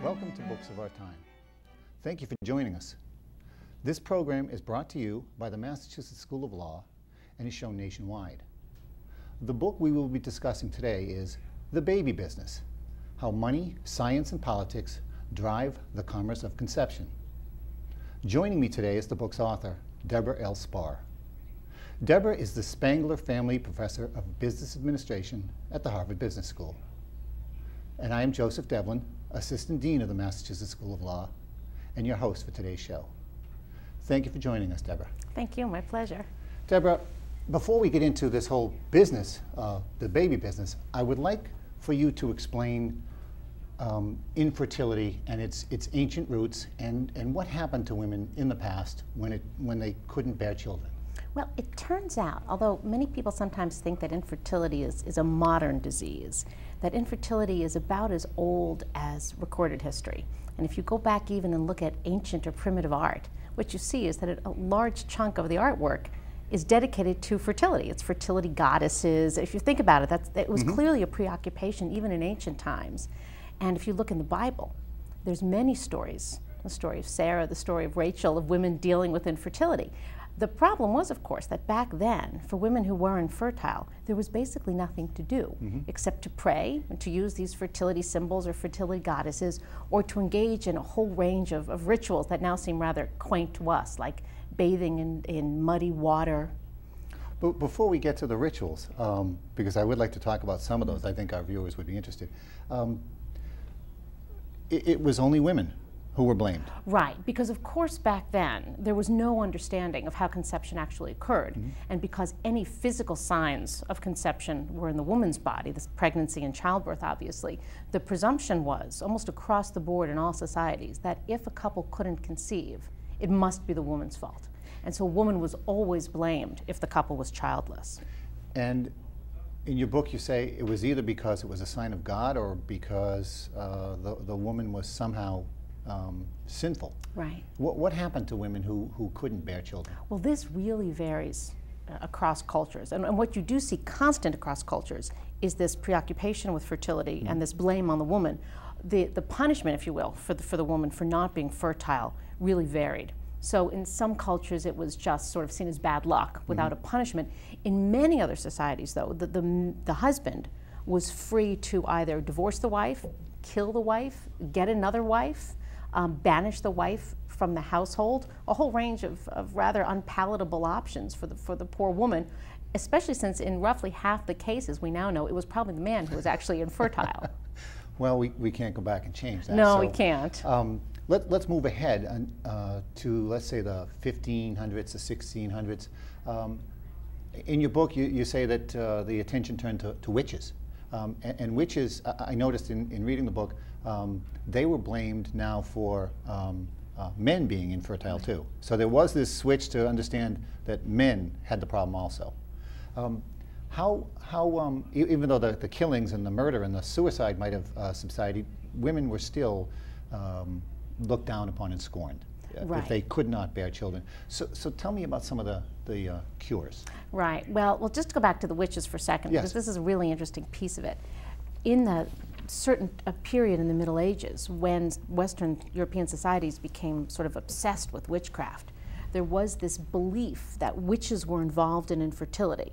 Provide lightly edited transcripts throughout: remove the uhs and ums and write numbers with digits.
Welcome to Books of Our Time. Thank you for joining us. This program is brought to you by the Massachusetts School of Law and is shown nationwide. The book we will be discussing today is The Baby Business: How Money, Science, and Politics Drive the Commerce of Conception. Joining me today is the book's author, Debora L. Spar. Debora is the Spangler Family Professor of Business Administration at the Harvard Business School. And I am Joseph Devlin, Assistant Dean of the Massachusetts School of Law, and your host for today's show. Thank you for joining us, Debora. Thank you, my pleasure. Debora, before we get into this whole business, the baby business, I would like for you to explain infertility and its ancient roots and what happened to women in the past when they couldn't bear children. Well, it turns out, although many people sometimes think that infertility is a modern disease, that infertility is about as old as recorded history. And if you go back even and look at ancient or primitive art, what you see is that a large chunk of the artwork is dedicated to fertility. It's fertility goddesses. If you think about it, it was clearly a preoccupation even in ancient times. And if you look in the Bible, there's many stories, the story of Sarah, the story of Rachel, of women dealing with infertility. The problem was, of course, that back then, for women who were infertile, there was basically nothing to do except to pray and to use these fertility symbols or fertility goddesses, or to engage in a whole range of rituals that now seem rather quaint to us, like bathing in muddy water. But before we get to the rituals, because I would like to talk about some of those, I think our viewers would be interested, it was only women who were blamed. Right, because of course back then there was no understanding of how conception actually occurred, and because any physical signs of conception were in the woman's body, this pregnancy and childbirth obviously, the presumption was, almost across the board in all societies, that if a couple couldn't conceive, it must be the woman's fault. And so a woman was always blamed if the couple was childless. And in your book you say it was either because it was a sign of God or because the woman was somehow sinful. Right. What happened to women who couldn't bear children? Well, this really varies across cultures. And what you do see constant across cultures is this preoccupation with fertility and this blame on the woman. The punishment, if you will, for the woman for not being fertile really varied. So in some cultures it was just sort of seen as bad luck without a punishment. In many other societies, though, the husband was free to either divorce the wife, kill the wife, get another wife, banish the wife from the household, a whole range of rather unpalatable options for the poor woman, especially since in roughly half the cases we now know it was probably the man who was actually infertile. Well, we can't go back and change that. No, we can't. Let's move ahead to, let's say, the 1500s, the 1600s. In your book, you say that the attention turned to witches. And witches, I noticed in reading the book, they were blamed now for men being infertile too. So there was this switch to understand that men had the problem also. Even though the killings and the murder and the suicide might have subsided, women were still looked down upon and scorned if they could not bear children. So tell me about some of the cures. Right. Well, just to go back to the witches for a second, because this is a really interesting piece of it. In a period in the Middle Ages, when Western European societies became sort of obsessed with witchcraft, there was this belief that witches were involved in infertility.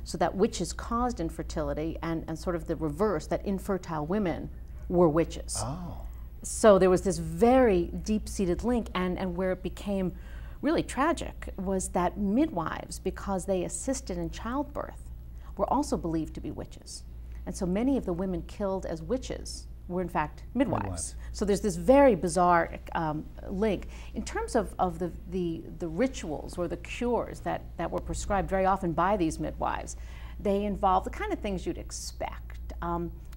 So that witches caused infertility, and sort of the reverse, that infertile women were witches. Oh. So there was this very deep-seated link, and where it became really tragic was that midwives, because they assisted in childbirth, were also believed to be witches. And so many of the women killed as witches were in fact midwives. So there's this very bizarre link. In terms of the rituals or the cures that were prescribed very often by these midwives, they involve the kind of things you'd expect.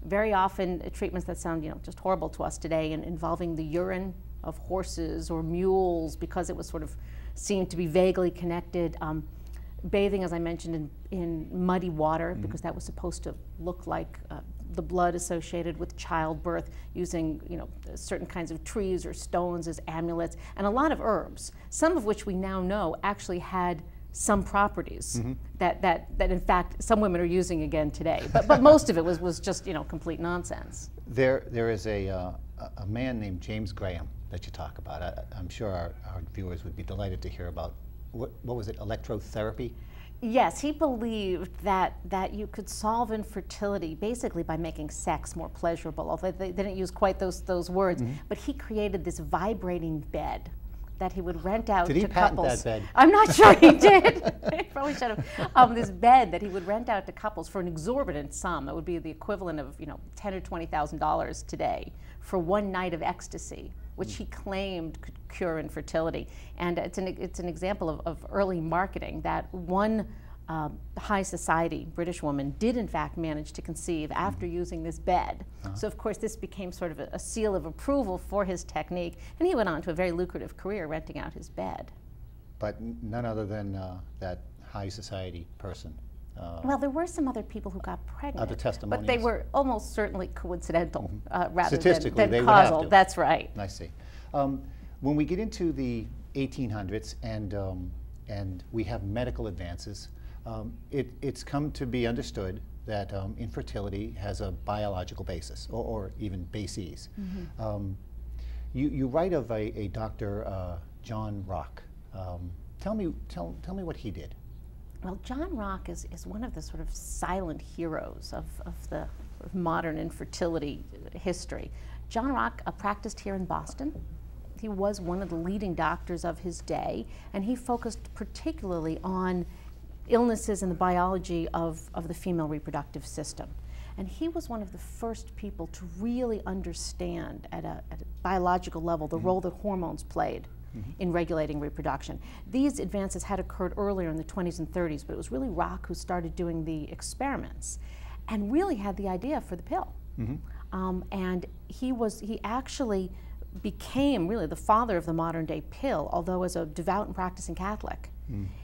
Very often treatments that sound just horrible to us today, and involving the urine of horses or mules, because it was sort of seemed to be vaguely connected. Bathing, as I mentioned, in muddy water, because that was supposed to look like the blood associated with childbirth, using certain kinds of trees or stones as amulets, and a lot of herbs, some of which we now know actually had some properties that in fact some women are using again today. But most of it was just complete nonsense. There is a man named James Graham that you talk about. I'm sure our viewers would be delighted to hear about. What was it, electrotherapy? Yes, he believed that you could solve infertility basically by making sex more pleasurable, although they didn't use quite those words, but he created this vibrating bed that he would rent out to couples. Did he patent that bed? I'm not sure he did. He probably should have. This bed that he would rent out to couples for an exorbitant sum. That would be the equivalent of $10,000 or $20,000 today for one night of ecstasy, which he claimed could cure infertility. And it's an example of early marketing that one high society British woman did in fact manage to conceive after using this bed. So of course this became sort of a seal of approval for his technique, and he went on to a very lucrative career renting out his bed. But none other than that high society person. Well, there were some other people who got pregnant, other testimonials, but they were almost certainly coincidental rather Statistically, than they causal. Would have to. That's right. I see. When we get into the 1800s and we have medical advances, it's come to be understood that infertility has a biological basis, or even bases. You write of a Dr. John Rock. Tell me what he did. Well, John Rock is one of the sort of silent heroes of the sort of modern infertility history. John Rock practiced here in Boston. He was one of the leading doctors of his day, and he focused particularly on illnesses in the biology of the female reproductive system. And he was one of the first people to really understand at a biological level the role that hormones played in regulating reproduction. These advances had occurred earlier in the 20s and 30s, but it was really Rock who started doing the experiments and really had the idea for the pill. And he actually became really the father of the modern day pill, although as a devout and practicing Catholic,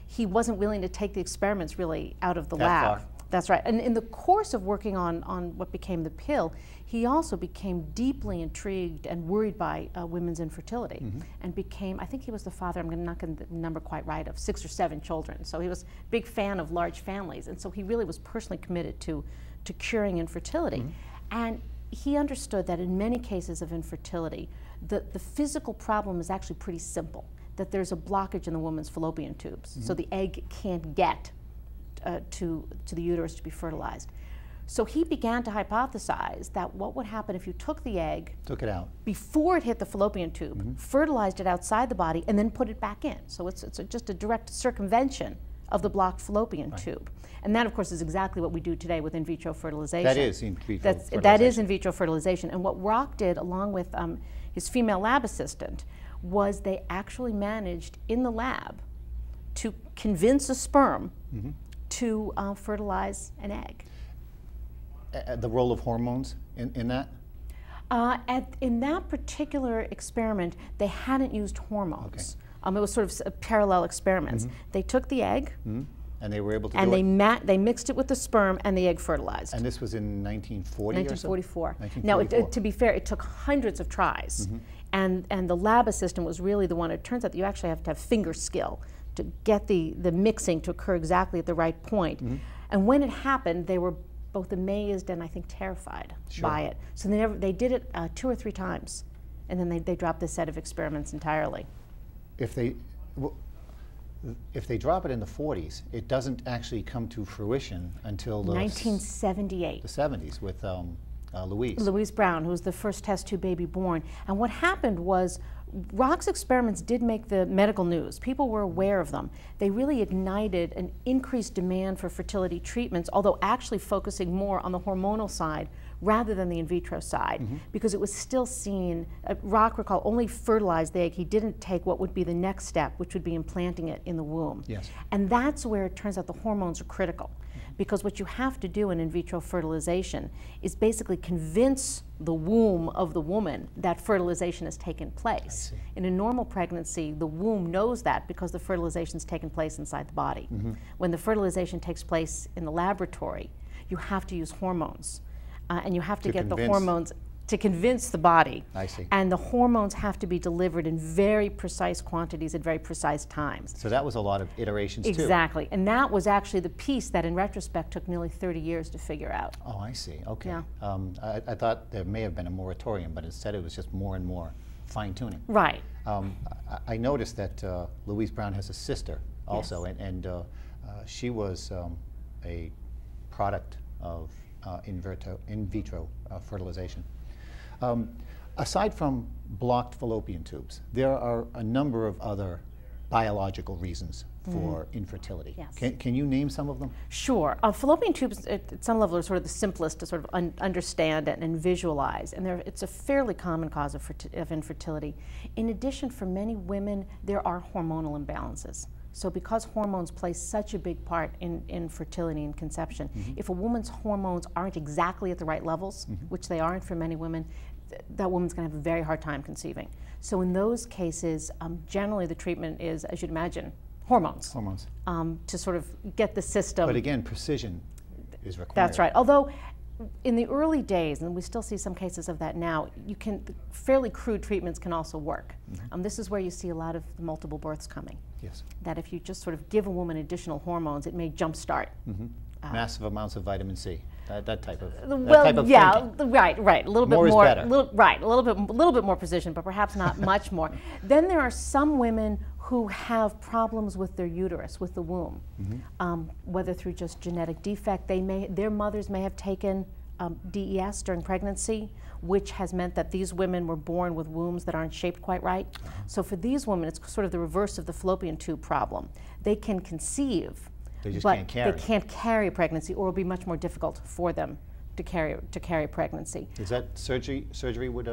he wasn't willing to take the experiments really out of the lab. Far. That's right. And in the course of working on what became the pill, he also became deeply intrigued and worried by women's infertility, and became, I think he was the father, I'm not going to get the number quite right, of 6 or 7 children. So he was a big fan of large families, and so he really was personally committed to curing infertility. And he understood that in many cases of infertility, the physical problem is actually pretty simple, that there's a blockage in the woman's fallopian tubes, so the egg can't get to the uterus to be fertilized. So he began to hypothesize that what would happen if you took the egg, took it out before it hit the fallopian tube, fertilized it outside the body, and then put it back in. So it's just a direct circumvention of the blocked fallopian tube. And that, of course, is exactly what we do today with in vitro fertilization. That is in vitro fertilization. That is in vitro fertilization. And what Rock did, along with his female lab assistant, was they actually managed in the lab to convince a sperm to fertilize an egg. The role of hormones in that? In that particular experiment, they hadn't used hormones. It was sort of parallel experiments. They took the egg, and they were able to and do it? they mixed it with the sperm, and the egg fertilized. And this was in 1940 1944. or so? 1944. Now, to be fair, it took hundreds of tries, and the lab assistant was really the one. It turns out that you actually have to have finger skill to get the mixing to occur exactly at the right point. And when it happened, they were both amazed and I think terrified by it. So they did it 2 or 3 times, and then they dropped this set of experiments entirely. If they drop it in the 40s, it doesn't actually come to fruition until the 1978. The 70s with Louise. Louise Brown, who was the first test tube baby born. And what happened was Rock's experiments did make the medical news. People were aware of them. They really ignited an increased demand for fertility treatments, although actually focusing more on the hormonal side rather than the in vitro side, because it was still seen, Rock, recall, only fertilized the egg. He didn't take what would be the next step, which would be implanting it in the womb. And that's where it turns out the hormones are critical, because what you have to do in vitro fertilization is basically convince the womb of the woman that fertilization has taken place. In a normal pregnancy, the womb knows that because the fertilization has taken place inside the body. When the fertilization takes place in the laboratory, you have to use hormones. And you have to get the hormones to convince the body. I see. And the hormones have to be delivered in very precise quantities at very precise times. So that was a lot of iterations too. Exactly. And that was actually the piece that in retrospect took nearly 30 years to figure out. Oh, I see. Okay. Yeah. I thought there may have been a moratorium, but instead it was just more and more fine-tuning. Right. I noticed that Louise Brown has a sister also, Yes. and she was a product of in vitro fertilization. Aside from blocked fallopian tubes, there are a number of other biological reasons for infertility. Yes. Can you name some of them? Sure. Fallopian tubes at some level are sort of the simplest to sort of understand and visualize, and it's a fairly common cause of infertility. In addition, for many women, there are hormonal imbalances. So because hormones play such a big part in fertility and conception, if a woman's hormones aren't exactly at the right levels, which they aren't for many women, that woman's going to have a very hard time conceiving. So in those cases, generally the treatment is, as you'd imagine, hormones. Hormones. To sort of get the system. But again, precision is required. That's right. Although in the early days, and we still see some cases of that now, fairly crude treatments can also work. This is where you see a lot of the multiple births coming. Yes. That if you just sort of give a woman additional hormones, it may jumpstart. Massive amounts of vitamin C. That type of thinking. Right. A little bit more. More is better. A little bit more precision, but perhaps not much more. Then there are some women who have problems with their uterus, with the womb, whether through just genetic defect. Their mothers may have taken DES during pregnancy, which has meant that these women were born with wombs that aren't shaped quite right. So for these women, it's sort of the reverse of the fallopian tube problem. They can conceive, They just but can't carry. they can't carry pregnancy, or it'll be much more difficult for them to carry pregnancy. Is that surgery would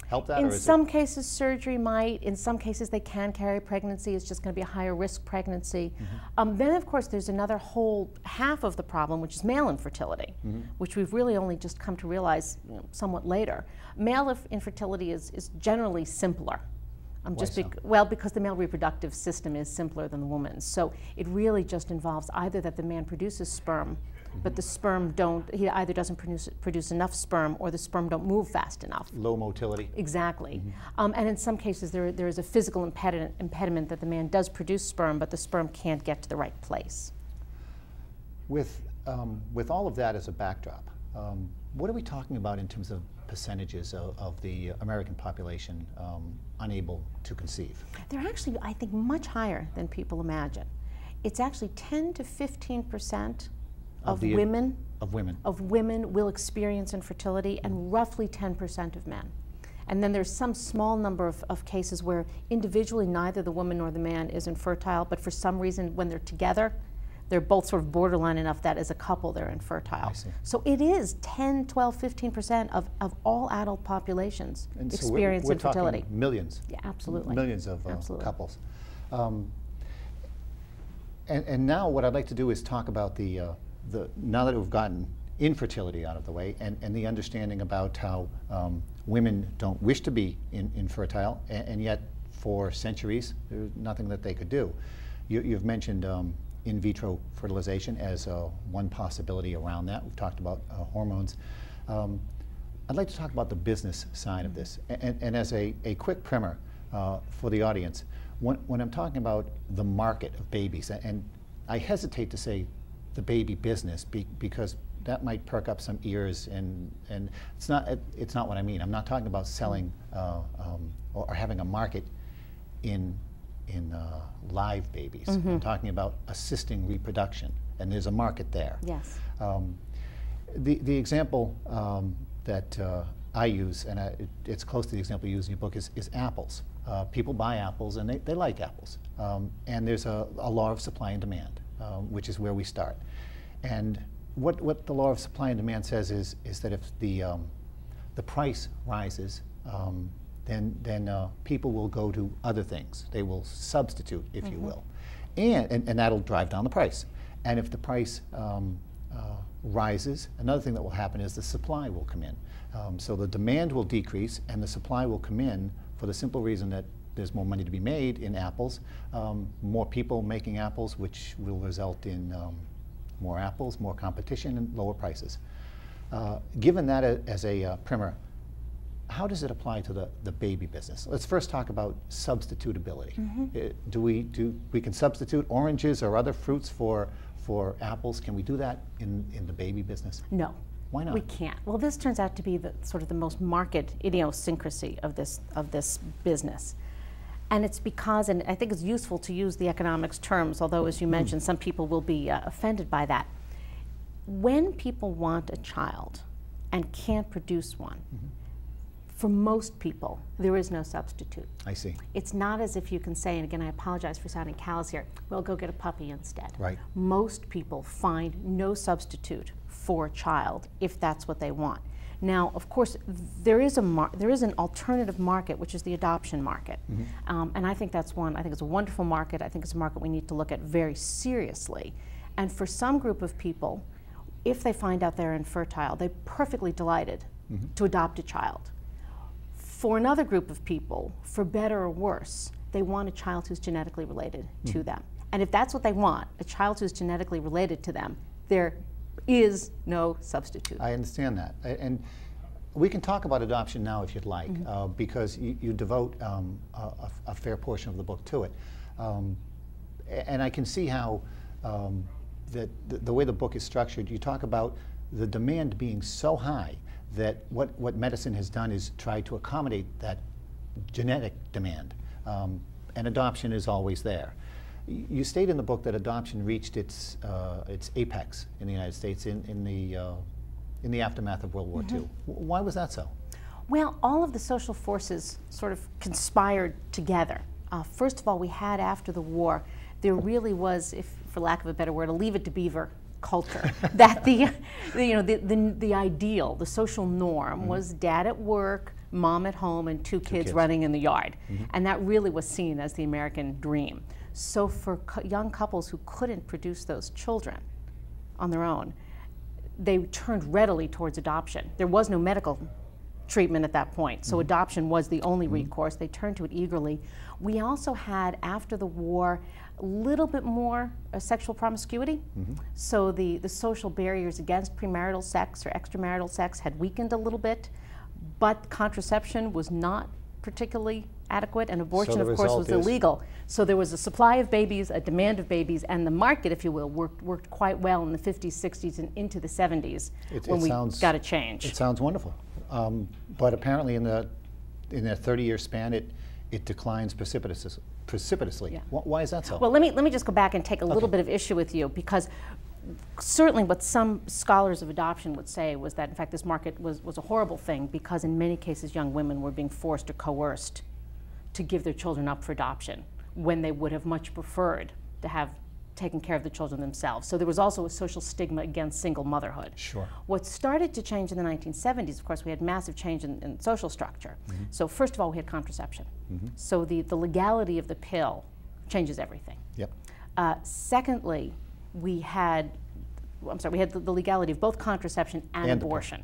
help that? In some cases, surgery might. In some cases, they can carry pregnancy. It's just going to be a higher risk pregnancy. Then, of course, there's another whole half of the problem, which is male infertility, which we've really only just come to realize somewhat later. Male infertility is generally simpler. Because the male reproductive system is simpler than the woman's. So it really just involves either that the man produces sperm, but the sperm he either doesn't produce enough sperm, or the sperm don't move fast enough. Low motility. Exactly. And in some cases there is a physical impediment that the man does produce sperm, but the sperm can't get to the right place. With all of that as a backdrop, what are we talking about in terms of percentages of the American population unable to conceive? They're actually, I think, much higher than people imagine. It's actually 10 to 15% of women will experience infertility, and roughly 10% of men. And then there's some small number of cases where individually neither the woman nor the man is infertile, but for some reason when they're together, they're both sort of borderline enough that as a couple they're infertile. I see. So it is 10, 12, 15% of all adult populations And experience so we're infertility. Talking millions. Yeah, absolutely. Millions of Absolutely. couples. And now what I'd like to do is talk about now that we've gotten infertility out of the way, and the understanding about how women don't wish to be infertile, and yet for centuries there's nothing that they could do. You've mentioned in vitro fertilization as one possibility around that. We've talked about hormones. I'd like to talk about the business side of this. And as a quick primer for the audience, when I'm talking about the market of babies, and I hesitate to say the baby business because that might perk up some ears, and it's not what I mean. I'm not talking about selling or having a market in live babies. I'm talking about assisting reproduction, and there's a market there. Yes. The example that I use, and it's close to the example you use in your book, is apples. People buy apples, and they like apples. And there's a law of supply and demand, which is where we start. And what the law of supply and demand says is that if the price rises, then people will go to other things. They will substitute, if you will. And that'll drive down the price. And if the price rises, another thing that will happen is the supply will come in. So the demand will decrease, and the supply will come in for the simple reason that there's more money to be made in apples, more people making apples, which will result in more apples, more competition, and lower prices. Given that as a primer, how does it apply to the baby business? Let's first talk about substitutability. We can substitute oranges or other fruits for apples? Can we do that in the baby business? No. Why not? We can't. Well, this turns out to be the sort of the most marked idiosyncrasy of this business. And it's because, and I think it's useful to use the economics terms, although as you mentioned, some people will be offended by that. When people want a child and can't produce one, for most people, there is no substitute. I see. It's not as if you can say, and again, I apologize for sounding callous here, well, go get a puppy instead. Right. Most people find no substitute for a child if that's what they want. Now, of course, there is an alternative market, which is the adoption market. And I think that's one, I think it's a wonderful market. I think it's a market we need to look at very seriously. And for some group of people, if they find out they're infertile, they're perfectly delighted to adopt a child. For another group of people, for better or worse, they want a child who's genetically related to them. And if that's what they want, a child who's genetically related to them, there is no substitute. I understand that. And we can talk about adoption now if you'd like, because you devote a fair portion of the book to it. And I can see how the way the book is structured, you talk about the demand being so high that what medicine has done is try to accommodate that genetic demand, and adoption is always there. You state in the book that adoption reached its apex in the United States in the aftermath of World War II. Why was that so? Well, all of the social forces sort of conspired together. First of all, we had after the war, there really was, if for lack of a better word, a leave it to beaver culture. That the ideal, the social norm was dad at work, mom at home, and two kids running in the yard. And that really was seen as the American dream. So for young couples who couldn't produce those children on their own, they turned readily towards adoption. There was no medical treatment at that point, so adoption was the only recourse. They turned to it eagerly. We also had, after the war, a little bit more sexual promiscuity. So the social barriers against premarital sex or extramarital sex had weakened a little bit, but contraception was not particularly adequate, and abortion, of course, was illegal. So there was a supply of babies, a demand of babies, and the market, if you will, worked quite well in the 50s, 60s, and into the 70s when we got a change. It sounds wonderful. But apparently in that 30-year span, it declines precipitously. Yeah. Why is that so? Well, let me just go back and take a little bit of issue with you, because certainly what some scholars of adoption would say was that, in fact, this market was a horrible thing, because in many cases young women were being forced or coerced to give their children up for adoption when they would have much preferred to have taken care of the children themselves. So there was also a social stigma against single motherhood. Sure. What started to change in the 1970s, of course, we had massive change in social structure. So first of all, we had contraception. So the legality of the pill changes everything. Yep. Secondly, we had the legality of both contraception and abortion.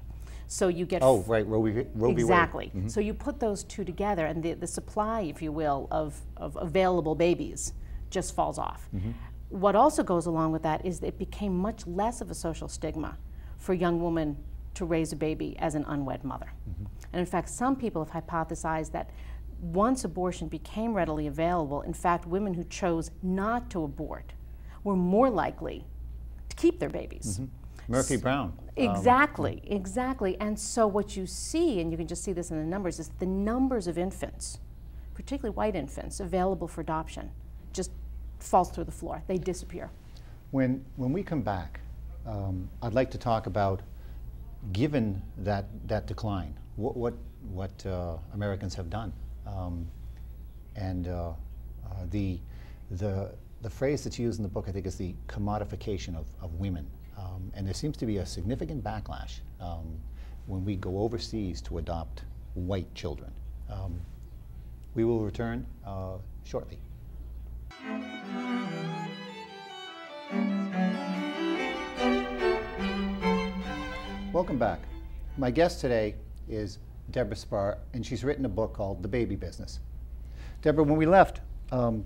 So you get right, Roe v. Wade. Exactly. So you put those two together, and the supply, if you will, of available babies just falls off. What also goes along with that is that it became much less of a social stigma for a young woman to raise a baby as an unwed mother. And in fact, some people have hypothesized that once abortion became readily available, in fact, women who chose not to abort were more likely to keep their babies. Murphy Brown. Exactly, exactly. And so what you see, and you can just see this in the numbers, is the numbers of infants, particularly white infants, available for adoption just falls through the floor. They disappear. When we come back, I'd like to talk about, given that decline, what Americans have done, and the phrase that's used in the book, I think, is the commodification of women. And there seems to be a significant backlash when we go overseas to adopt white children. We will return shortly. Welcome back. My guest today is Debora Spar, and she's written a book called The Baby Business. Debora, when we left,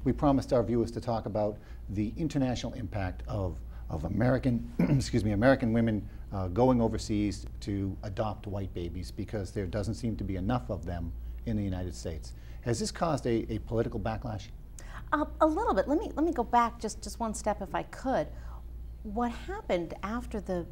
we promised our viewers to talk about the international impact of American, American women going overseas to adopt white babies because there doesn't seem to be enough of them in the United States. Has this caused a political backlash? A little bit. Let me go back just one step if I could. What happened after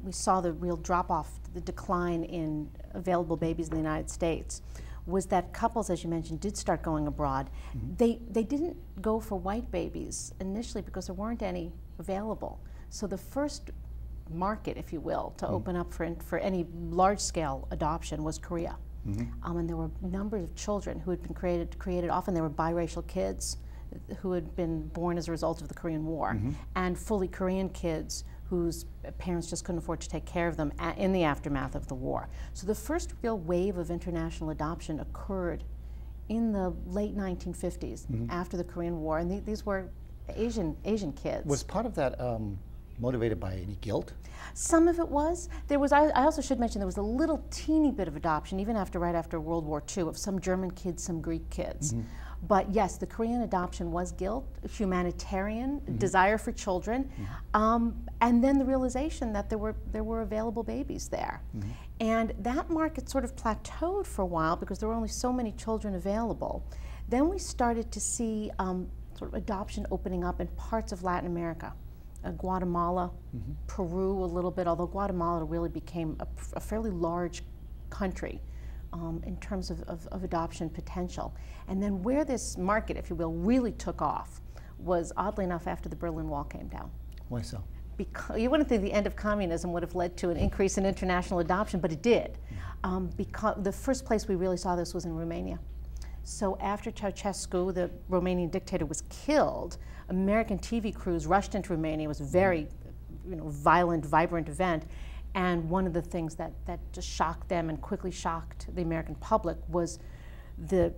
we saw the real drop-off, the decline in available babies in the United States, was that couples, as you mentioned, did start going abroad. Mm-hmm. They didn't go for white babies initially because there weren't any available. So the first market, if you will, to open up for any large-scale adoption was Korea. Mm-hmm. And there were numbers of children who had been created. Often they were biracial kids who had been born as a result of the Korean War, mm-hmm. and fully Korean kids whose parents just couldn't afford to take care of them in the aftermath of the war. So the first real wave of international adoption occurred in the late 1950s, mm-hmm. after the Korean War, and these were Asian kids. Was part of that motivated by any guilt? Some of it was. There was. I also should mention there was a little teeny bit of adoption, even right after World War II, of some German kids, some Greek kids. Mm-hmm. But yes, the Korean adoption was guilt, humanitarian, mm-hmm. desire for children, mm-hmm. And then the realization that there were available babies there. Mm-hmm. And that market sort of plateaued for a while because there were only so many children available. Then we started to see sort of adoption opening up in parts of Latin America. Guatemala, mm-hmm. Peru a little bit, although Guatemala really became a fairly large country in terms of adoption potential. And then where this market, if you will, really took off was, oddly enough, after the Berlin Wall came down. Why so? Because you wouldn't think the end of communism would have led to an increase in international adoption, but it did. Because the first place we really saw this was in Romania. So after Ceausescu, the Romanian dictator, was killed, American TV crews rushed into Romania. It was a very violent, vibrant event. And one of the things that just shocked them and quickly shocked the American public was the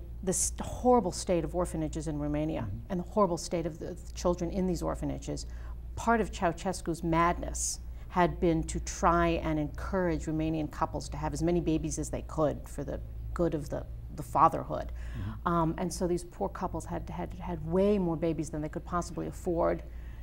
horrible state of orphanages in Romania, mm-hmm. and the horrible state of the children in these orphanages. Part of Ceausescu's madness had been to try and encourage Romanian couples to have as many babies as they could for the good of the fatherhood. Mm-hmm. And so these poor couples had way more babies than they could possibly afford.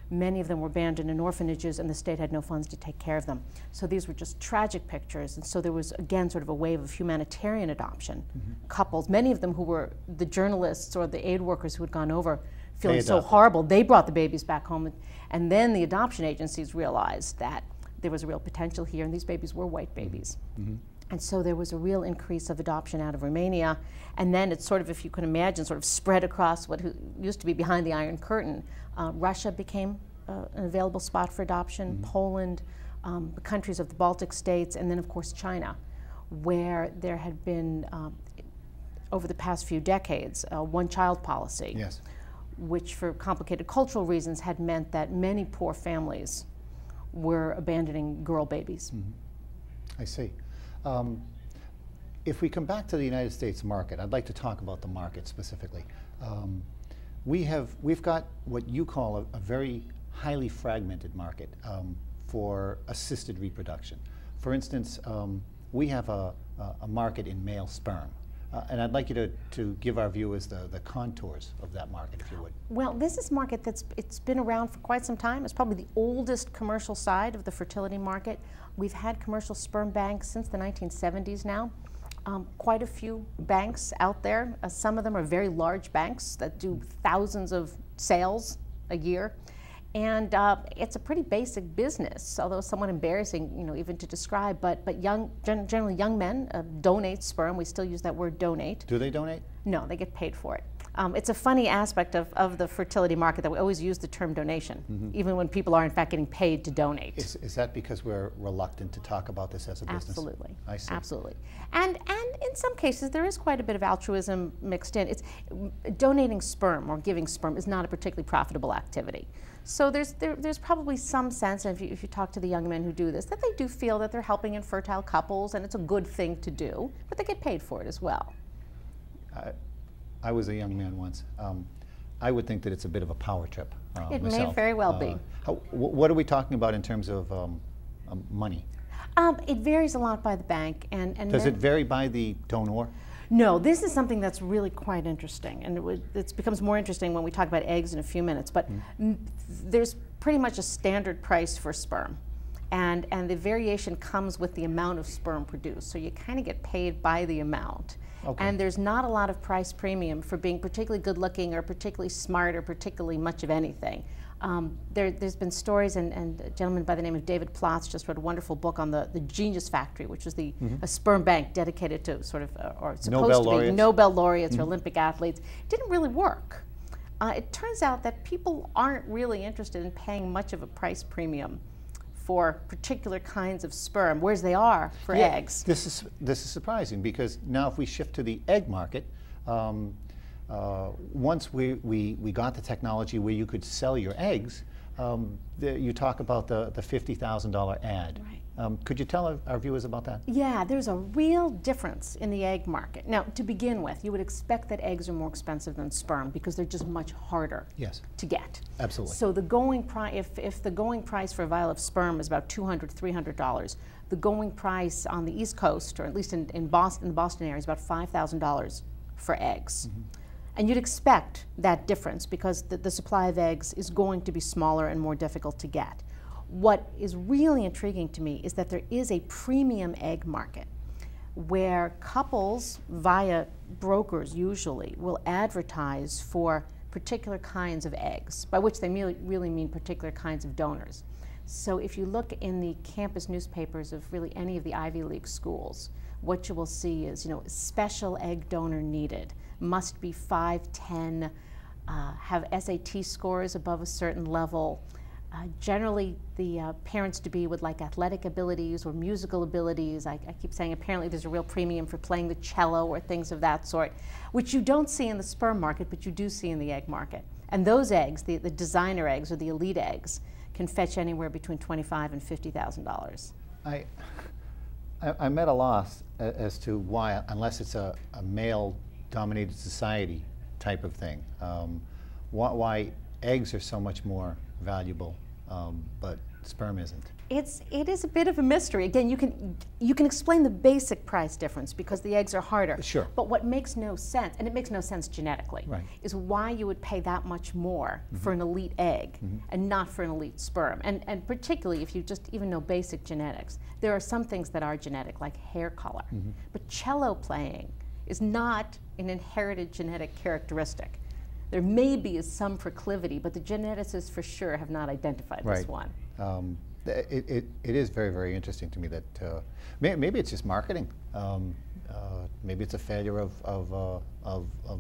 Many of them were abandoned in orphanages, and the state had no funds to take care of them. So these were just tragic pictures. And so there was, again, sort of a wave of humanitarian adoption. Mm-hmm. Couples, many of them who were the journalists or the aid workers who had gone over, feeling so horrible, they brought the babies back home. And then the adoption agencies realized that there was a real potential here, and these babies were white babies. Mm-hmm. And so there was a real increase of adoption out of Romania. And then it's sort of, if you can imagine, sort of spread across what used to be behind the Iron Curtain. Russia became an available spot for adoption, mm-hmm. Poland, the countries of the Baltic states, and then of course China, where there had been, over the past few decades, a one-child policy, yes. which for complicated cultural reasons had meant that many poor families were abandoning girl babies. Mm-hmm. I see. If we come back to the United States market, I'd like to talk about the market specifically. We've got what you call a very highly fragmented market for assisted reproduction. For instance, we have a market in male sperm. And I'd like you to give our viewers the contours of that market, if you would. Well, this is a market it's been around for quite some time. It's probably the oldest commercial side of the fertility market. We've had commercial sperm banks since the 1970s now. Quite a few banks out there. Some of them are very large banks that do thousands of sales a year. And it's a pretty basic business, although somewhat embarrassing, even to describe. But generally young men donate sperm. We still use that word donate. Do they donate? No, they get paid for it. It's a funny aspect of the fertility market that we always use the term donation, mm-hmm. even when people are in fact getting paid to donate. Is that because we're reluctant to talk about this as a business? Absolutely. I see. Absolutely. And in some cases there is quite a bit of altruism mixed in. It's donating sperm or giving sperm is not a particularly profitable activity. So there's probably some sense, and if you talk to the young men who do this, that they do feel that they're helping infertile couples, and it's a good thing to do, but they get paid for it as well. I was a young man once. I would think that it's a bit of a power trip. It myself. may very well be. What are we talking about in terms of money? It varies a lot by the bank. And does it vary by the donor? No, this is something that's really quite interesting, and it becomes more interesting when we talk about eggs in a few minutes, but there's pretty much a standard price for sperm. And the variation comes with the amount of sperm produced. So you kind of get paid by the amount. Okay. And there's not a lot of price premium for being particularly good looking or particularly smart or particularly much of anything. There's been stories, and a gentleman by the name of David Plotz just wrote a wonderful book on the Genius Factory, which was a sperm bank dedicated to sort of, or supposed Nobel to be laureates. Nobel laureates or Olympic athletes. It didn't really work. It turns out that people aren't really interested in paying much of a price premium for particular kinds of sperm, whereas they are for eggs. This is surprising, because now if we shift to the egg market, once we got the technology where you could sell your eggs, you talk about the $50,000 ad. Right. Could you tell our viewers about that? Yeah, there's a real difference in the egg market. Now, to begin with, you would expect that eggs are more expensive than sperm because they're just much harder to get. Absolutely. So the going price, if the going price for a vial of sperm is about $200, $300, the going price on the East Coast, or at least in Boston, the Boston area, is about $5,000 for eggs. And you'd expect that difference because the supply of eggs is going to be smaller and more difficult to get. What is really intriguing to me is that there is a premium egg market where couples, via brokers usually, will advertise for particular kinds of eggs, by which they really mean particular kinds of donors. So if you look in the campus newspapers of really any of the Ivy League schools, what you will see is, you know, special egg donor needed, must be 5'10", have SAT scores above a certain level. Generally, the parents-to-be would like athletic abilities or musical abilities. I keep saying apparently there's a real premium for playing the cello or things of that sort, which you don't see in the sperm market, but you do see in the egg market. And those eggs, the designer eggs or the elite eggs, can fetch anywhere between $25,000 and $50,000. I'm at a loss as to why, unless it's a male-dominated society type of thing, why eggs are so much more valuable, but sperm isn't. It is a bit of a mystery. Again, you can explain the basic price difference because the eggs are harder. Sure. But what makes no sense, and it makes no sense genetically, is why you would pay that much more for an elite egg and not for an elite sperm. And particularly if you just even know basic genetics, there are some things that are genetic, like hair color. But cello playing is not an inherited genetic characteristic. There maybe is some proclivity, but the geneticists for sure have not identified this one. It is very, very interesting to me that maybe it's just marketing. Maybe it's a failure of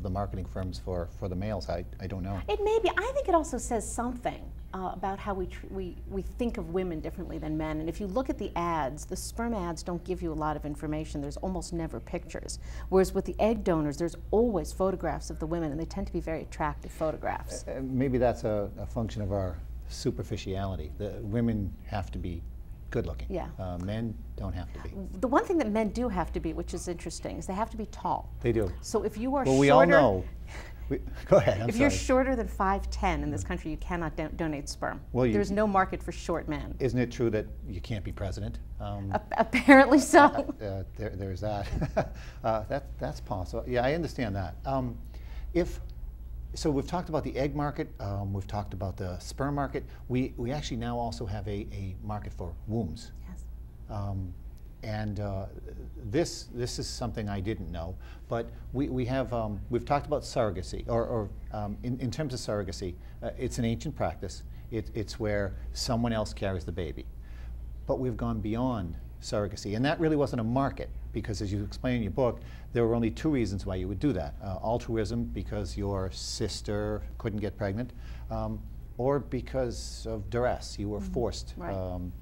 the marketing firms for the males. I don't know. It may be. I think it also says something about how we think of women differently than men. And if you look at the ads, the sperm ads don't give you a lot of information. There's almost never pictures. Whereas with the egg donors, there's always photographs of the women, and they tend to be very attractive photographs. Maybe that's a function of our superficiality. The women have to be good looking. Yeah. Men don't have to be. The one thing that men do have to be, which is interesting, is they have to be tall. They do. So if you are well, shorter, we all know. Go ahead. If you're shorter than 5'10" in this country, you cannot donate sperm. Well, there's no market for short men. Isn't it true that you can't be president? Apparently so. There's that. That's possible. Yeah, I understand that. So we've talked about the egg market, we've talked about the sperm market. We actually now also have a market for wombs. Yes. And this is something I didn't know, but we've talked about surrogacy, or in terms of surrogacy, it's an ancient practice. It's where someone else carries the baby. But we've gone beyond surrogacy, and that really wasn't a market, because as you explain in your book, there were only two reasons why you would do that. Altruism, because your sister couldn't get pregnant, or because of duress. You were forced from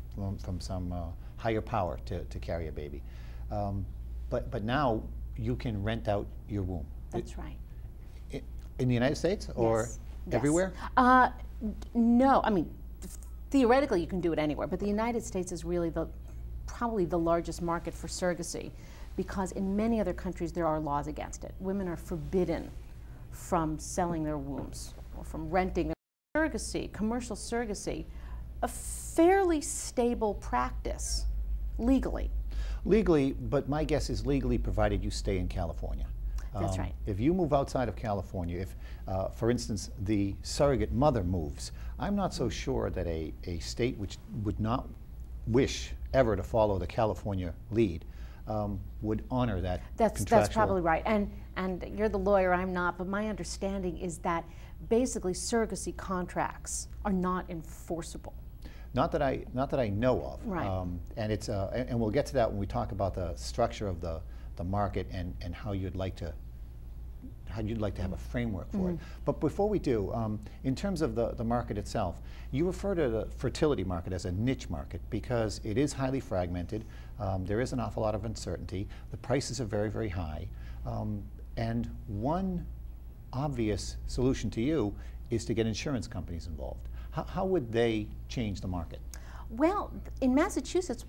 some higher power to carry a baby. But now you can rent out your womb. That's right. In the United States, or everywhere? No, I mean, theoretically you can do it anywhere, but the United States is really probably the largest market for surrogacy, because in many other countries there are laws against it. Women are forbidden from selling their wombs or from renting. Surrogacy, commercial surrogacy, a fairly stable practice legally. Legally, but my guess is legally provided you stay in California. That's right. If you move outside of California, if, for instance, the surrogate mother moves, I'm not so sure that a state which would not wish ever to follow the California lead, would honor that contractual. That's probably right. And you're the lawyer, I'm not, but my understanding is that basically surrogacy contracts are not enforceable. Not that I know of. Right. And it's and we'll get to that when we talk about the structure of the market and how you'd like to have a framework for it. But before we do, in terms of the market itself, you refer to the fertility market as a niche market because it is highly fragmented. There is an awful lot of uncertainty. The prices are very, very high. And one obvious solution to you is to get insurance companies involved. How would they change the market? Well, in Massachusetts,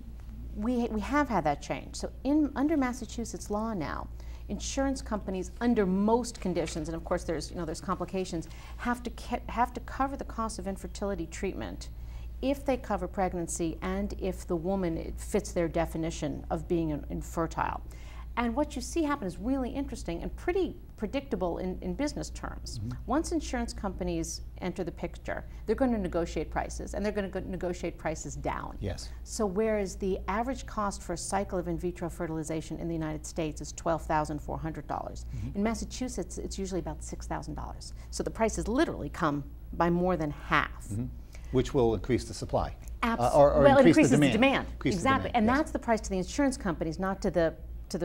we have had that change. So under Massachusetts law now, insurance companies, under most conditions, and of course there's complications, have to cover the cost of infertility treatment if they cover pregnancy and if the woman fits their definition of being infertile. And what you see happen is really interesting and pretty predictable in business terms. Once insurance companies enter the picture, they're going to negotiate prices, and they're going to negotiate prices down. Yes. So whereas the average cost for a cycle of in vitro fertilization in the United States is $12,400, in Massachusetts it's usually about $6,000. So the prices literally come by more than half. Which will increase the supply. Or well, it increases the demand. Increase exactly. The demand, and yes. That's the price to the insurance companies, not to the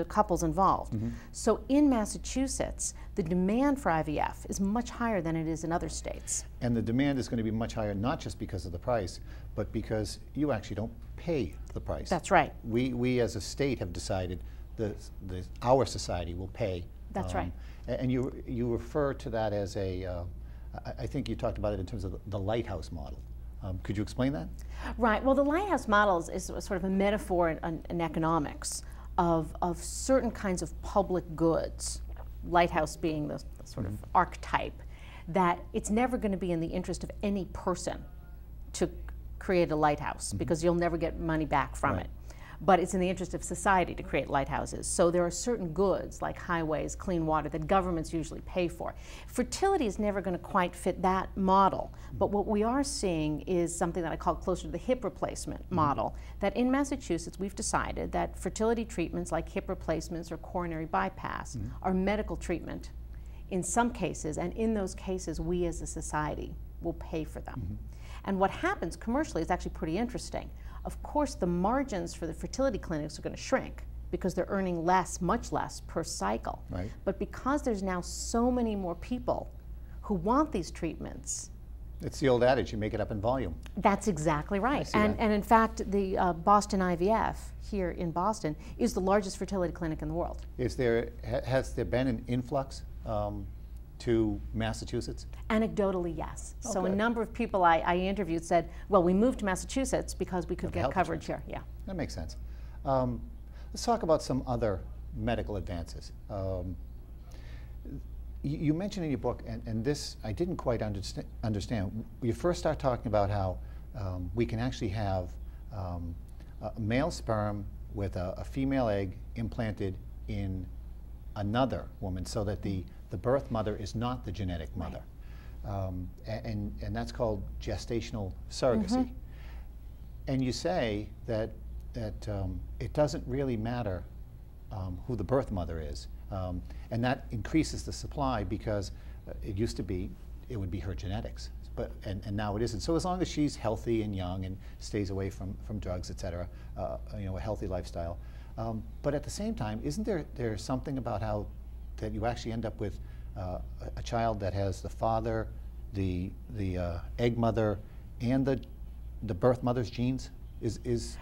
couples involved. So in Massachusetts, the demand for IVF is much higher than it is in other states. And the demand is going to be much higher, not just because of the price, but because you actually don't pay the price. That's right. We as a state have decided our society will pay. That's right. And you refer to that as I think you talked about it in terms of the Lighthouse model. Could you explain that? Right. Well, the Lighthouse Models is sort of a metaphor in economics of certain kinds of public goods, lighthouse being the sort of archetype, that it's never going to be in the interest of any person to create a lighthouse because you'll never get money back from it. But it's in the interest of society to create lighthouses. So there are certain goods like highways, clean water that governments usually pay for. Fertility is never going to quite fit that model. But what we are seeing is something that I call closer to the hip replacement model, that in Massachusetts we've decided that fertility treatments like hip replacements or coronary bypass are medical treatment in some cases, and in those cases we as a society will pay for them. And what happens commercially is actually pretty interesting. Of course, the margins for the fertility clinics are going to shrink because they're earning less, much less per cycle. Right. But because there's now so many more people who want these treatments. It's the old adage, you make it up in volume. That's exactly right. And in fact, the Boston IVF here in Boston is the largest fertility clinic in the world. Has there been an influx to Massachusetts? Anecdotally, yes. Oh, so good. A number of people I interviewed said, well, we moved to Massachusetts because we could get coverage here. Yeah. That makes sense. Let's talk about some other medical advances. You mentioned in your book, and this I didn't quite understand. You first start talking about how we can actually have a male sperm with a female egg implanted in another woman so that the birth mother is not the genetic mother. And that's called gestational surrogacy. And you say that it doesn't really matter who the birth mother is. And that increases the supply because it used to be, it would be her genetics. And now it isn't. So as long as she's healthy and young and stays away from drugs, et cetera, a healthy lifestyle. But at the same time, isn't there something about how that you actually end up with a child that has the father, the egg mother, and the birth mother's genes? Is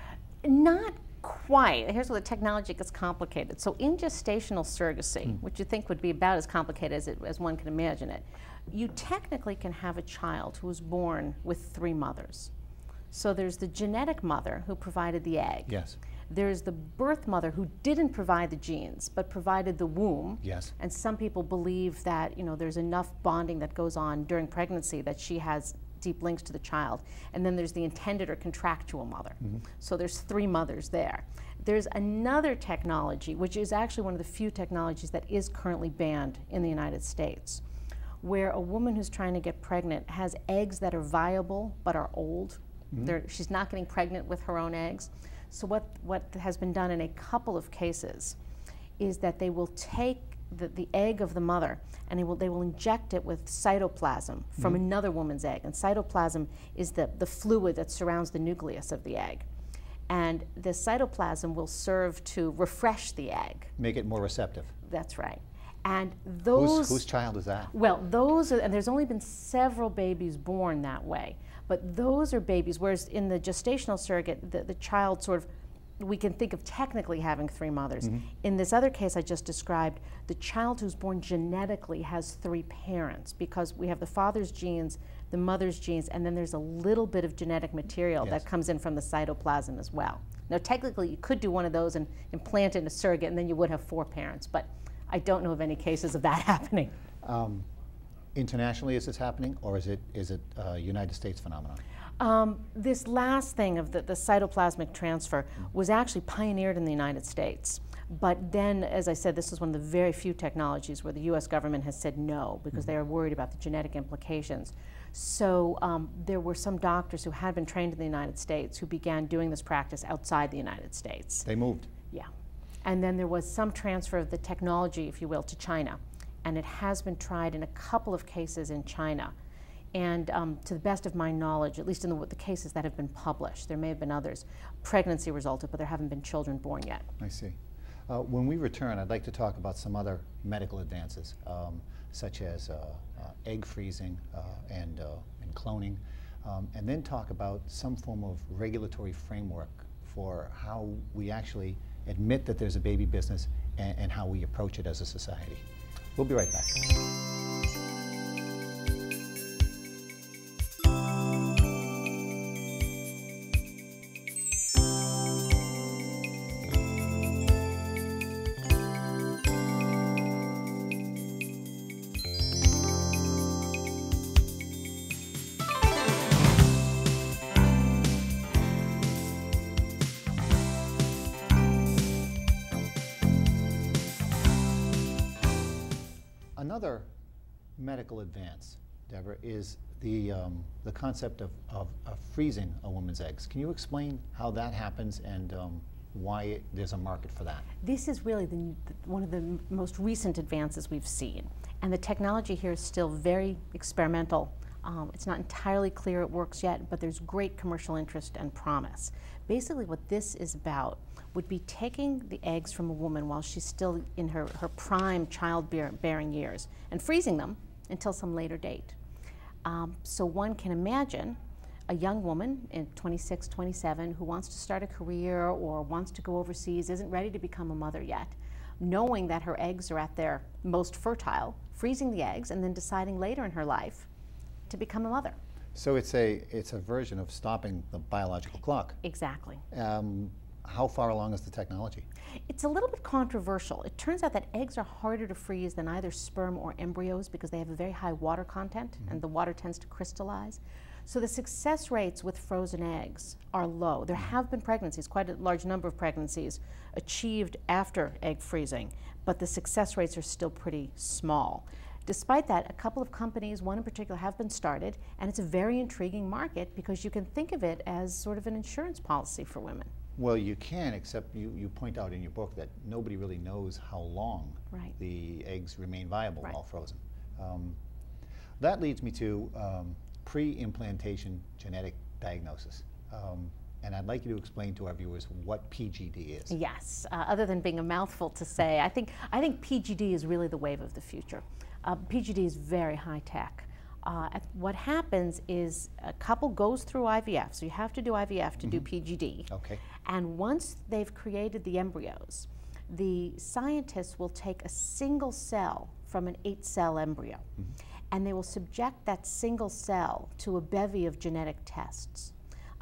not quite. Here's where the technology gets complicated. So in gestational surrogacy, which you think would be about as complicated as one can imagine it, you technically can have a child who was born with 3 mothers. So there's the genetic mother who provided the egg. Yes. There's the birth mother who didn't provide the genes, but provided the womb. Yes. And some people believe that there's enough bonding that goes on during pregnancy that she has deep links to the child. And then there's the intended or contractual mother. So there's 3 mothers there. There's another technology, which is actually one of the few technologies that is currently banned in the United States, where a woman who's trying to get pregnant has eggs that are viable but are old. She's not getting pregnant with her own eggs. So what has been done in a couple of cases is that they will take the egg of the mother and they will inject it with cytoplasm from another woman's egg. And cytoplasm is the fluid that surrounds the nucleus of the egg. And the cytoplasm will serve to refresh the egg. Make it more receptive. That's right. And those... Whose child is that? Well, those are, and there's only been several babies born that way. But those are babies, whereas in the gestational surrogate, the child sort of, we can think of technically having 3 mothers. In this other case I just described, the child who's born genetically has 3 parents, because we have the father's genes, the mother's genes, and then there's a little bit of genetic material that comes in from the cytoplasm as well. Now technically you could do one of those and implant it in a surrogate, and then you would have 4 parents, but I don't know of any cases of that happening. Internationally, is this happening, or is it a United States phenomenon? This last thing of the cytoplasmic transfer was actually pioneered in the United States. But then, as I said, this is one of the very few technologies where the U.S. government has said no, because they are worried about the genetic implications. So there were some doctors who had been trained in the United States who began doing this practice outside the United States. They moved. Yeah. And then there was some transfer of the technology, if you will, to China. And it has been tried in a couple of cases in China. And to the best of my knowledge, at least in the cases that have been published, there may have been others, pregnancy resulted, but there haven't been children born yet. I see. When we return, I'd like to talk about some other medical advances, such as egg freezing and cloning, and then talk about some form of regulatory framework for how we actually admit that there's a baby business and how we approach it as a society. We'll be right back. Another medical advance, Deborah, is the concept of freezing a woman's eggs. Can you explain how that happens and why there's a market for that? This is really one of the most recent advances we've seen. And the technology here is still very experimental. It's not entirely clear it works yet, but there's great commercial interest and promise. Basically what this is about would be taking the eggs from a woman while she's still in her prime childbearing years and freezing them until some later date. So one can imagine a young woman in 26, 27 who wants to start a career or wants to go overseas, isn't ready to become a mother yet, knowing that her eggs are at their most fertile, freezing the eggs and then deciding later in her life to become a mother. So it's a version of stopping the biological clock. Exactly. How far along is the technology? It's a little bit controversial. It turns out that eggs are harder to freeze than either sperm or embryos because they have a very high water content and the water tends to crystallize. So the success rates with frozen eggs are low. There have been pregnancies, quite a large number of pregnancies achieved after egg freezing, but the success rates are still pretty small. Despite that, a couple of companies, one in particular, have been started, and it's a very intriguing market because you can think of it as sort of an insurance policy for women. Well, you can, except you point out in your book that nobody really knows how long the eggs remain viable while frozen. That leads me to pre-implantation genetic diagnosis. And I'd like you to explain to our viewers what PGD is. Yes, other than being a mouthful to say, I think PGD is really the wave of the future. PGD is very high tech. What happens is a couple goes through IVF, so you have to do IVF to do PGD. Okay. And once they've created the embryos, the scientists will take a single cell from an 8-cell embryo, and they will subject that single cell to a bevy of genetic tests.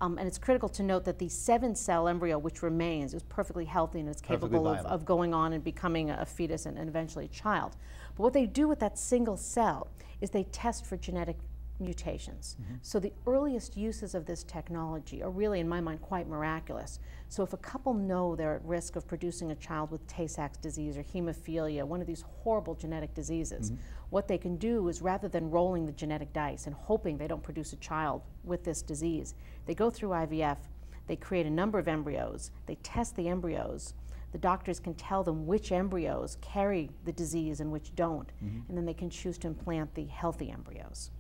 And it's critical to note that the 7-cell embryo, which remains, is perfectly healthy and is capable of going on and becoming a fetus and eventually a child. But what they do with that single cell is they test for genetic mutations. So the earliest uses of this technology are really, in my mind, quite miraculous. So if a couple know they're at risk of producing a child with Tay-Sachs disease or hemophilia, one of these horrible genetic diseases, what they can do is, rather than rolling the genetic dice and hoping they don't produce a child with this disease, they go through IVF, they create a number of embryos, they test the embryos, the doctors can tell them which embryos carry the disease and which don't, and then they can choose to implant the healthy embryos.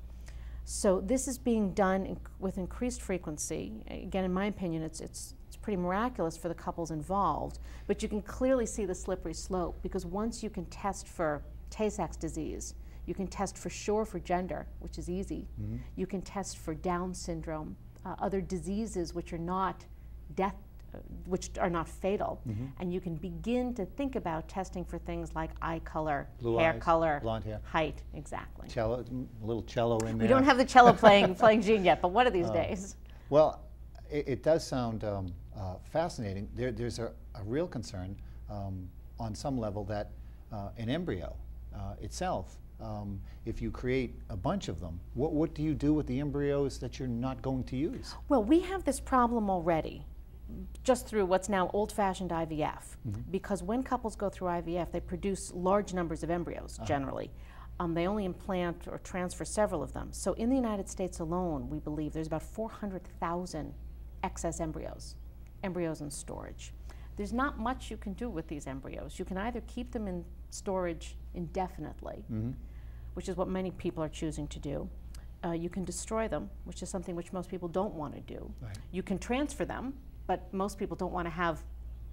So this is being done with increased frequency. Again, in my opinion, it's pretty miraculous for the couples involved, but you can clearly see the slippery slope, because once you can test for Tay-Sachs disease, you can test for sure for gender, which is easy. You can test for Down syndrome, other diseases which are not which are not fatal, and you can begin to think about testing for things like eye color, blue hair eyes, color, blonde hair, height, exactly. Cello, a little cello in there. We don't have the cello playing gene yet, but one of these days. Well, it does sound fascinating. There's a real concern on some level that an embryo itself, if you create a bunch of them, what do you do with the embryos that you're not going to use? Well, we have this problem already, just through what's now old-fashioned IVF, because when couples go through IVF, they produce large numbers of embryos, generally. They only implant or transfer several of them. So in the United States alone, we believe there's about 400,000 excess embryos in storage. There's not much you can do with these embryos. You can either keep them in storage indefinitely, which is what many people are choosing to do. You can destroy them, which is something which most people don't want to do. Right. You can transfer them, but most people don't want to have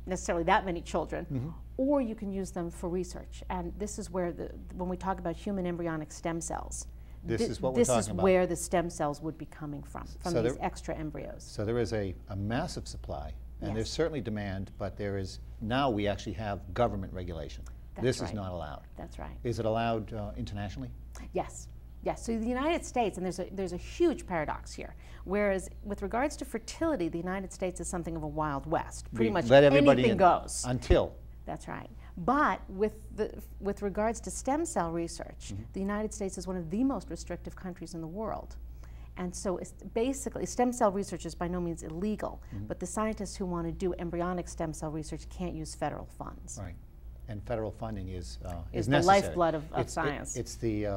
necessarily that many children, or you can use them for research. And this is where, when we talk about human embryonic stem cells, this is what we're talking about. This is where the stem cells would be coming from so these extra embryos. So there is a massive supply, and there's certainly demand, but there is, now we actually have government regulation. This is not allowed. That's right. Is it allowed internationally? Yes. Yes, so the United States, and there's a huge paradox here, whereas with regards to fertility, the United States is something of a Wild West. Pretty much anything goes. Until. That's right. But with regards to stem cell research, the United States is one of the most restrictive countries in the world. And so basically, stem cell research is by no means illegal, but the scientists who want to do embryonic stem cell research can't use federal funds. Right. And federal funding is the necessary. lifeblood of science. It's the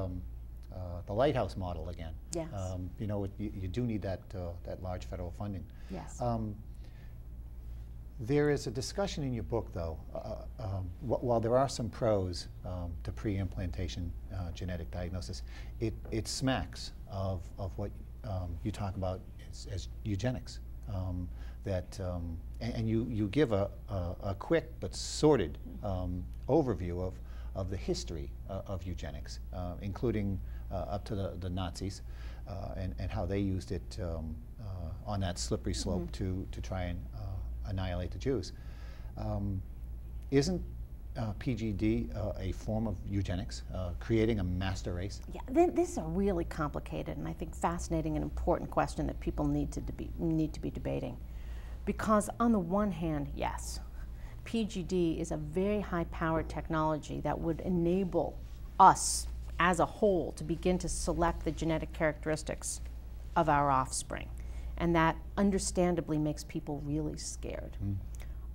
Lighthouse model again. Yes. You know, you do need that large federal funding. Yes. There is a discussion in your book, though, while there are some pros to pre-implantation genetic diagnosis, it smacks of what you talk about as eugenics. And you give a quick but sorted overview of the history of eugenics, including up to the Nazis, and how they used it on that slippery slope to try and annihilate the Jews. Isn't PGD a form of eugenics, creating a master race? Yeah, this is a really complicated and I think fascinating and important question that people need to be debating. Because on the one hand, yes, PGD is a very high-powered technology that would enable us as a whole to begin to select the genetic characteristics of our offspring. And that understandably makes people really scared.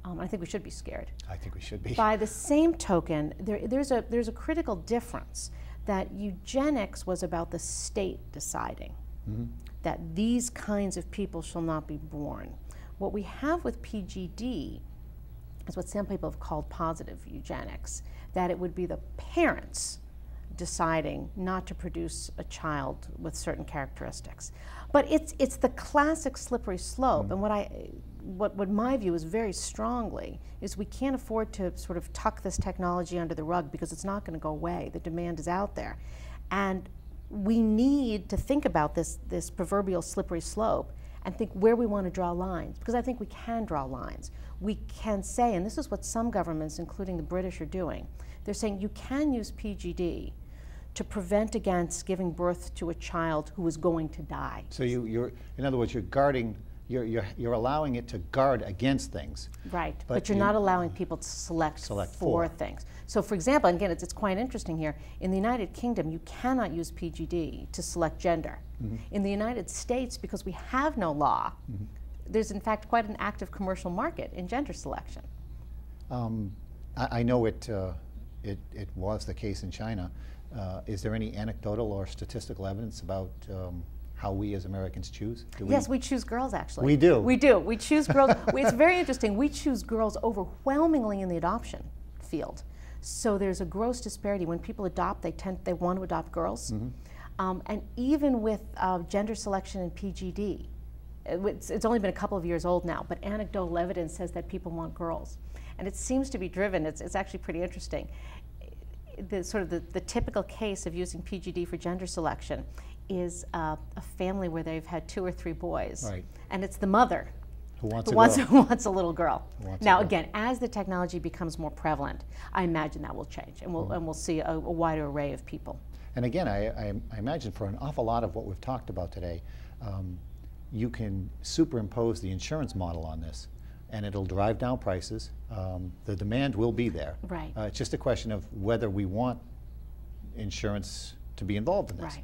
I think we should be scared. I think we should be. By the same token, there's a critical difference, that eugenics was about the state deciding that these kinds of people shall not be born. What we have with PGD is what some people have called positive eugenics, that it would be the parents deciding not to produce a child with certain characteristics. But it's the classic slippery slope, and what my view is very strongly is we can't afford to sort of tuck this technology under the rug, because it's not going to go away. The demand is out there. And we need to think about this proverbial slippery slope and think where we want to draw lines, because I think we can draw lines. We can say, and this is what some governments, including the British, are doing, they're saying you can use PGD to prevent against giving birth to a child who is going to die. So you're, in other words, you're guarding you're allowing it to guard against things. Right, but you're not allowing people to select for things. So for example, and again, it's quite interesting here, in the United Kingdom, you cannot use PGD to select gender. In the United States, because we have no law, there's in fact quite an active commercial market in gender selection. I know it was the case in China. Is there any anecdotal or statistical evidence about how we as Americans choose? Yes, we choose girls, actually. We do? We do. We choose girls. It's very interesting. We choose girls overwhelmingly in the adoption field. So there's a gross disparity. When people adopt, they want to adopt girls. And even with gender selection in PGD, it's only been a couple of years old now, but anecdotal evidence says that people want girls. And it seems to be driven, it's actually pretty interesting. The typical case of using PGD for gender selection is a family where they've had 2 or 3 boys. Right. And it's the mother who wants a little girl. Now again, as the technology becomes more prevalent, I imagine that will change, and we'll see a wider array of people. And again, I imagine for an awful lot of what we've talked about today, you can superimpose the insurance model on this, and it'll drive down prices. The demand will be there. Right. It's just a question of whether we want insurance to be involved in this.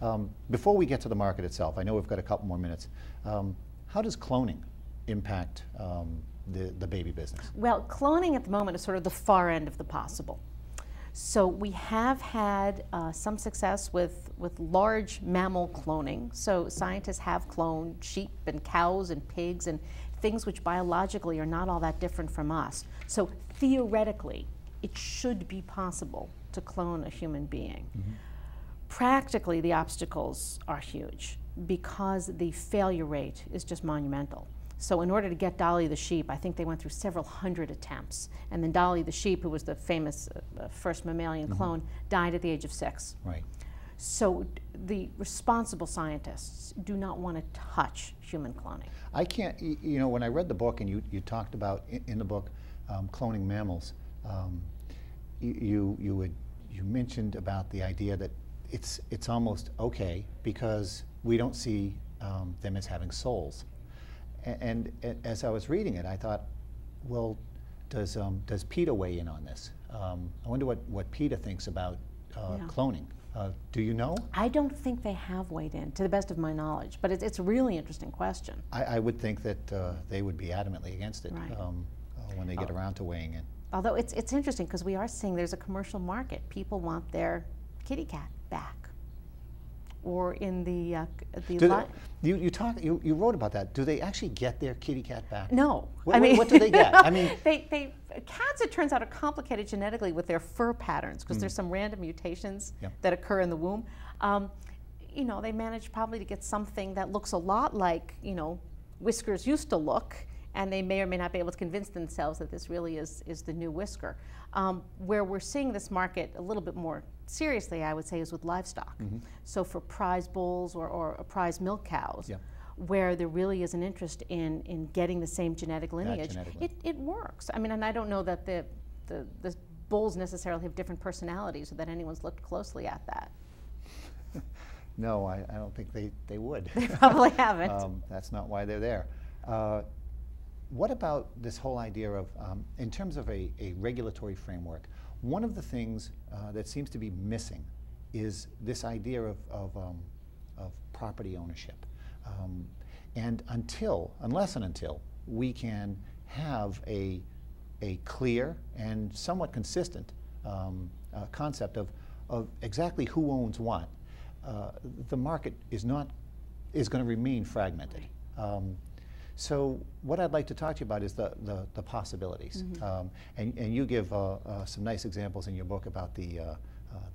Right. Before we get to the market itself, I know we've got a couple more minutes. How does cloning impact the baby business? Well, cloning at the moment is sort of the far end of the possible. So we have had some success with large mammal cloning. So scientists have cloned sheep and cows and pigs and things which biologically are not all that different from us. So theoretically, it should be possible to clone a human being. Practically, the obstacles are huge because the failure rate is just monumental. So in order to get Dolly the sheep, I think they went through several hundred attempts. And then Dolly the sheep, who was the famous first mammalian clone, died at the age of 6. Right. So the responsible scientists do not want to touch human cloning. I can't, you know, when I read the book and you talked about in the book cloning mammals, you mentioned about the idea that it's almost okay because we don't see them as having souls. And as I was reading it, I thought, well, does PETA weigh in on this? I wonder what PETA thinks about cloning. Do you know? I don't think they have weighed in, to the best of my knowledge, but it's a really interesting question. I would think that they would be adamantly against it Right. When they get around to weighing in. Although it's interesting because we are seeing there's a commercial market. People want their kitty cat back. Or in you wrote about that. Do they actually get their kitty cat back? No. What do they get? I mean, cats, it turns out, are complicated genetically with their fur patterns because there's some random mutations that occur in the womb. You know, they manage probably to get something that looks a lot like, you know, whiskers used to look, and they may or may not be able to convince themselves that this really is the new whisker. Where we're seeing this market a little bit more seriously, I would say, is with livestock. So for prize bulls or prize milk cows, where there really is an interest in getting the same genetic lineage, it works. I mean, and I don't know that the bulls necessarily have different personalities or that anyone's looked closely at that. No, I don't think they would. They probably haven't. That's not why they're there. What about this whole idea of, in terms of a regulatory framework, one of the things that seems to be missing is this idea of property ownership. And unless and until we can have a clear and somewhat consistent concept of exactly who owns what, the market is going to remain fragmented. So what I'd like to talk to you about is the possibilities. And you give some nice examples in your book about the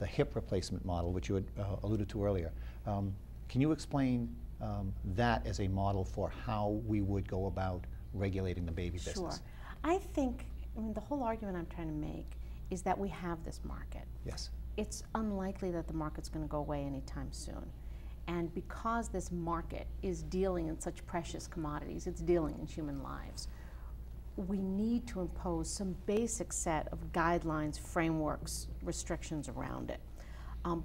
hip replacement model, which you had alluded to earlier. Can you explain that as a model for how we would go about regulating the baby business? Sure. I think, the whole argument I'm trying to make is that we have this market. Yes. It's unlikely that the market's going to go away anytime soon. And because this market is dealing in such precious commodities, it's dealing in human lives, we need to impose some basic set of guidelines, frameworks, restrictions around it.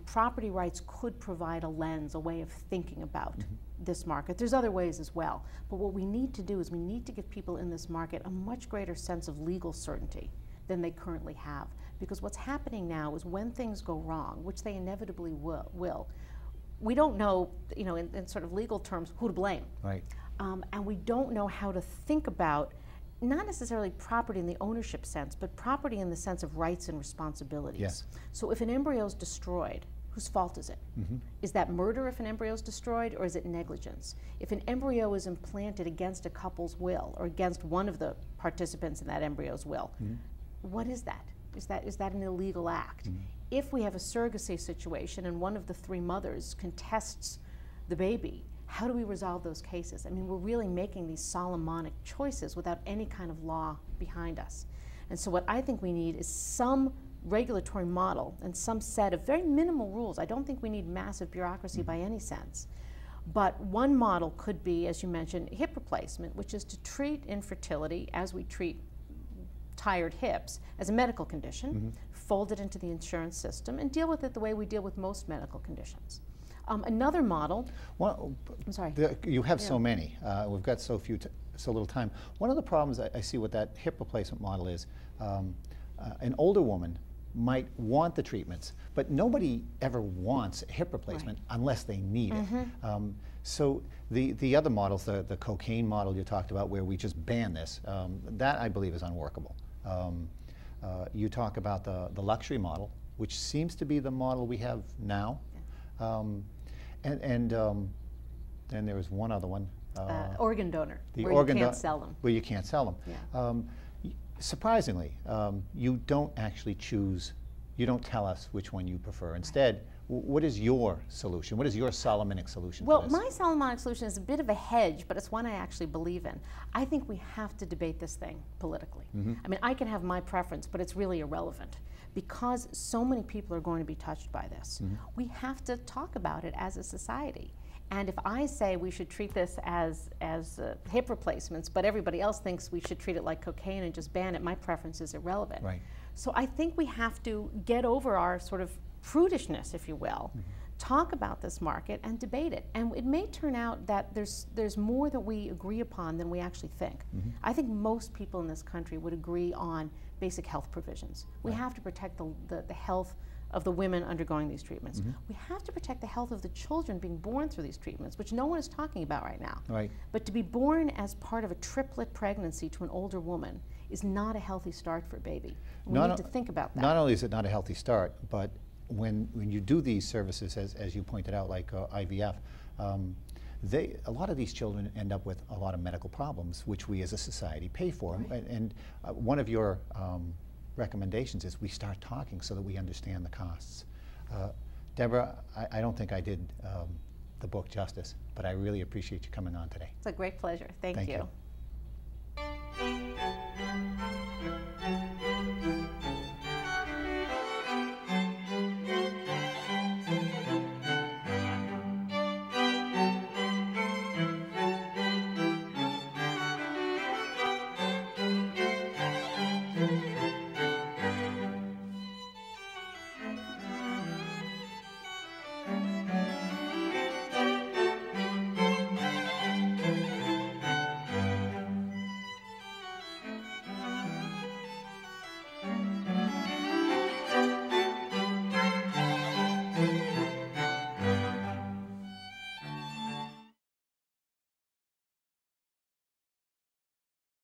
Property rights could provide a lens, a way of thinking about this market. There's other ways as well, but what we need to do is we need to give people in this market a much greater sense of legal certainty than they currently have. Because what's happening now is when things go wrong, which they inevitably will, we don't know, you know, in sort of legal terms, who to blame. Right. And we don't know how to think about not necessarily property in the ownership sense, but property in the sense of rights and responsibilities. Yes. So if an embryo is destroyed, whose fault is it? Is that murder if an embryo is destroyed, or is it negligence? If an embryo is implanted against a couple's will or against one of the participants in that embryo's will, what is that? Is that an illegal act? If we have a surrogacy situation and one of the three mothers contests the baby, how do we resolve those cases? I mean, we're really making these Solomonic choices without any kind of law behind us. And so what I think we need is some regulatory model and some set of very minimal rules. I don't think we need massive bureaucracy by any sense. But one model could be, as you mentioned, hip replacement, which is to treat infertility as we treat tired hips as a medical condition, fold it into the insurance system, and deal with it the way we deal with most medical conditions. Another model. Well, I'm sorry. You have so many. We've got so little time. One of the problems I see with that hip replacement model is an older woman might want the treatments, but nobody ever wants a hip replacement unless they need it. So the other models, the cocaine model you talked about, where we just ban this, that I believe is unworkable. You talk about the luxury model, which seems to be the model we have now. And then there was one other one. Organ donor, where you can't sell them. Where you can't sell them. Yeah. Surprisingly, you don't actually choose, you don't tell us which one you prefer. Instead, what is your solution? What is your Solomonic solution Well, to this? my Solomonic solution is a bit of a hedge, but it's one I actually believe in. I think we have to debate this thing politically. I mean, I can have my preference, but it's really irrelevant because so many people are going to be touched by this. We have to talk about it as a society. And if I say we should treat this as hip replacements, but everybody else thinks we should treat it like cocaine and just ban it, my preference is irrelevant. Right. So I think we have to get over our sort of prudishness, if you will, talk about this market and debate it. And it may turn out that there's more that we agree upon than we actually think. I think most people in this country would agree on basic health provisions. We have to protect the health of the women undergoing these treatments. We have to protect the health of the children being born through these treatments, which no one is talking about right now. Right. But to be born as part of a triplet pregnancy to an older woman is not a healthy start for a baby. We need to think about that. Not only is it not a healthy start, but when you do these services, as you pointed out, like IVF, a lot of these children end up with a lot of medical problems, which we as a society pay for. Right. And one of your recommendations is we start talking so that we understand the costs. Deborah, I don't think I did the book justice, but I really appreciate you coming on today. It's a great pleasure. Thank you.